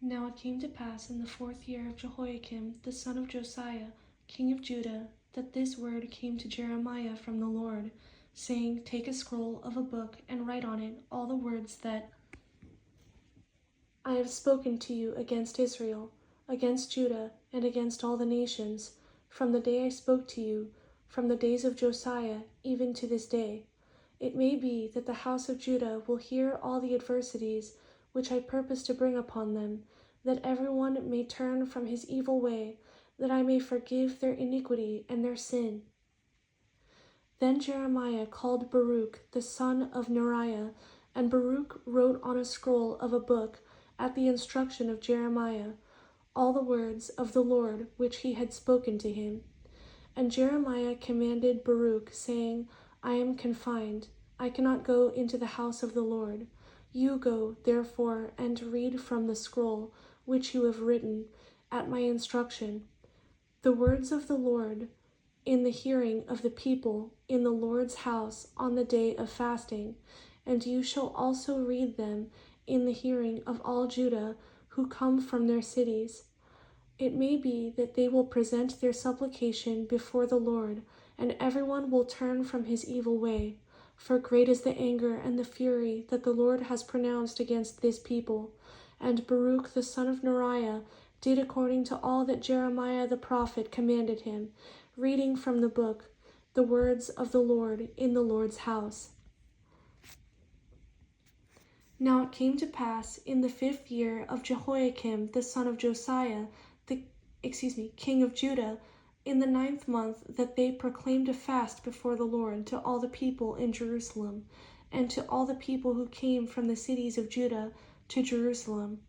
Now it came to pass in the 4th year of Jehoiakim, the son of Josiah, king of Judah, that this word came to Jeremiah from the Lord, saying, Take a scroll of a book and write on it all the words that I have spoken to you against Israel, against Judah, and against all the nations, from the day I spoke to you, from the days of Josiah, even to this day. It may be that the house of Judah will hear all the adversities which I purpose to bring upon them, that everyone may turn from his evil way, that I may forgive their iniquity and their sin. Then Jeremiah called Baruch the son of Neriah, and Baruch wrote on a scroll of a book, at the instruction of Jeremiah, all the words of the Lord which he had spoken to him. And Jeremiah commanded Baruch, saying, I am confined, I cannot go into the house of the Lord. You go, therefore, and read from the scroll which you have written, at my instruction, the words of the Lord in the hearing of the people in the Lord's house on the day of fasting, and you shall also read them in the hearing of all Judah who come from their cities. It may be that they will present their supplication before the Lord, and everyone will turn from his evil way. For great is the anger and the fury that the Lord has pronounced against this people. And Baruch the son of Neriah did according to all that Jeremiah the prophet commanded him, reading from the book the words of the Lord in the Lord's house. Now it came to pass in the 5th year of Jehoiakim the son of Josiah, king of Judah, in the 9th month, that they proclaimed a fast before the Lord to all the people in Jerusalem, and to all the people who came from the cities of Judah to Jerusalem.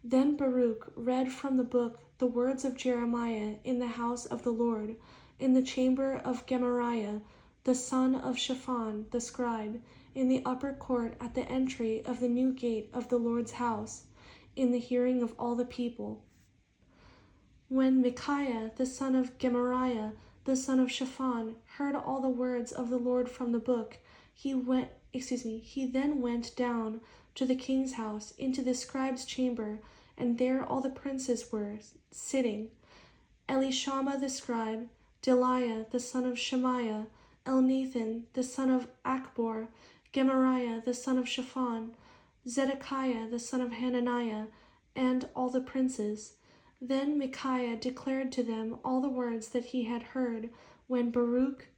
Then Baruch read from the book the words of Jeremiah in the house of the Lord, in the chamber of Gemariah, the son of Shaphan the scribe, in the upper court at the entry of the new gate of the Lord's house, in the hearing of all the people. When Micaiah the son of Gemariah, the son of Shaphan, heard all the words of the Lord from the book, he then went down to the king's house into the scribe's chamber, and there all the princes were sitting, Elishama the scribe, Delaiah the son of Shemaiah, Elnathan the son of Achbor, Gemariah the son of Shaphan, Zedekiah the son of Hananiah, and all the princes. Then Micaiah declared to them all the words that he had heard when Baruch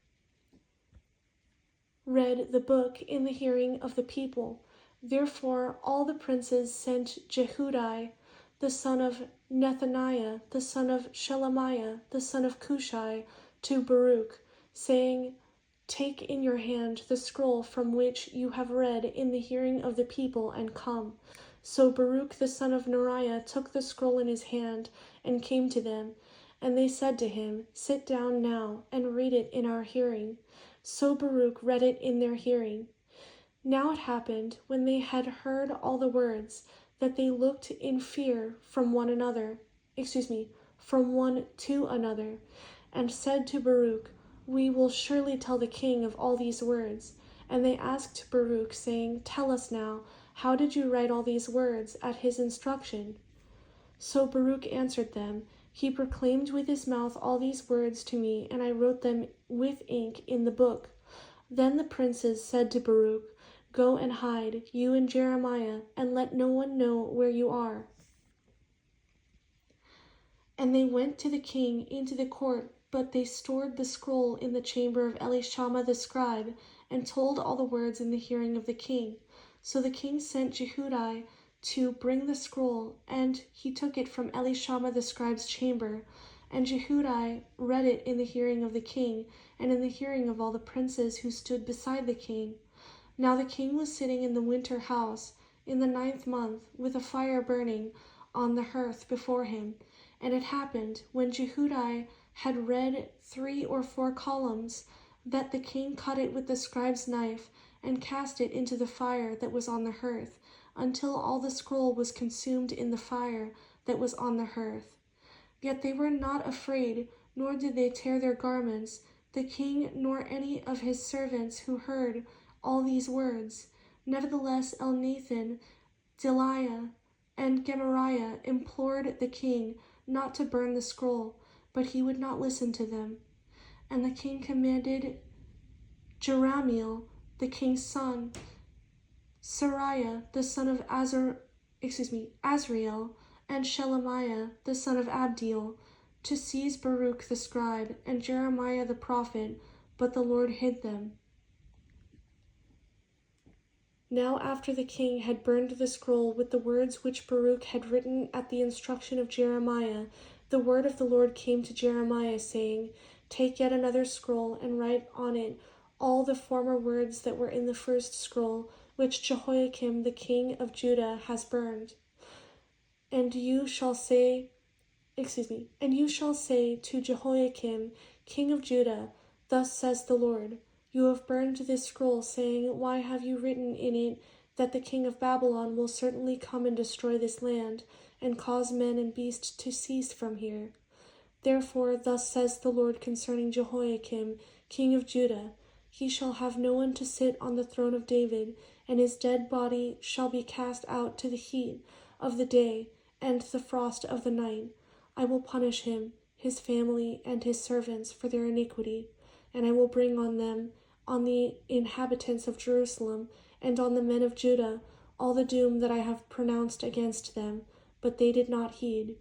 read the book in the hearing of the people. Therefore all the princes sent Jehudi, the son of Nethaniah, the son of Shelemiah, the son of Cushai, to Baruch, saying, Take in your hand the scroll from which you have read in the hearing of the people, and come. So Baruch the son of Neriah took the scroll in his hand, and came to them. And they said to him, Sit down now, and read it in our hearing. So Baruch read it in their hearing. Now it happened, when they had heard all the words, that they looked in fear from one to another, and said to Baruch, We will surely tell the king of all these words. And they asked Baruch, saying, Tell us now, how did you write all these words at his instruction? So Baruch answered them, He proclaimed with his mouth all these words to me, and I wrote them with ink in the book. Then the princes said to Baruch, Go and hide, you and Jeremiah, and let no one know where you are. And they went to the king into the court, but they stored the scroll in the chamber of Elishama the scribe, and told all the words in the hearing of the king. So the king sent Jehudi to bring the scroll, and he took it from Elishama the scribe's chamber. And Jehudi read it in the hearing of the king, and in the hearing of all the princes who stood beside the king. Now the king was sitting in the winter house in the 9th month, with a fire burning on the hearth before him. And it happened, when Jehudi had read 3 or 4 columns, that the king cut it with the scribe's knife, and cast it into the fire that was on the hearth, until all the scroll was consumed in the fire that was on the hearth. Yet they were not afraid, nor did they tear their garments, the king nor any of his servants who heard all these words. Nevertheless Elnathan, Delaiah, And Gemariah implored the king not to burn the scroll, but he would not listen to them. And the king commanded Jerahmeel, the king's son, Seraiah, the son of Azriel, and Shelemiah, the son of Abdiel, to seize Baruch the scribe and Jeremiah the prophet, but the Lord hid them. Now after the king had burned the scroll with the words which Baruch had written at the instruction of Jeremiah, the word of the Lord came to Jeremiah, saying, Take yet another scroll, and write on it all the former words that were in the first scroll, which Jehoiakim the king of Judah has burned. And you shall say to Jehoiakim, king of Judah, Thus says the Lord, You have burned this scroll, saying, Why have you written in it that the king of Babylon will certainly come and destroy this land, and cause men and beasts to cease from here? Therefore, thus says the Lord concerning Jehoiakim, king of Judah, He shall have no one to sit on the throne of David, and his dead body shall be cast out to the heat of the day and the frost of the night. I will punish him, his family, and his servants for their iniquity, and I will bring on them, on the inhabitants of Jerusalem, and on the men of Judah, all the doom that I have pronounced against them, but they did not heed.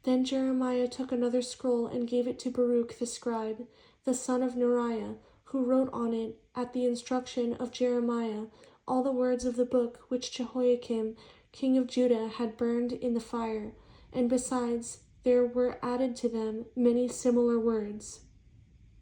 Then Jeremiah took another scroll and gave it to Baruch the scribe, the son of Neriah, who wrote on it, at the instruction of Jeremiah, all the words of the book which Jehoiakim, king of Judah, had burned in the fire, and besides, there were added to them many similar words.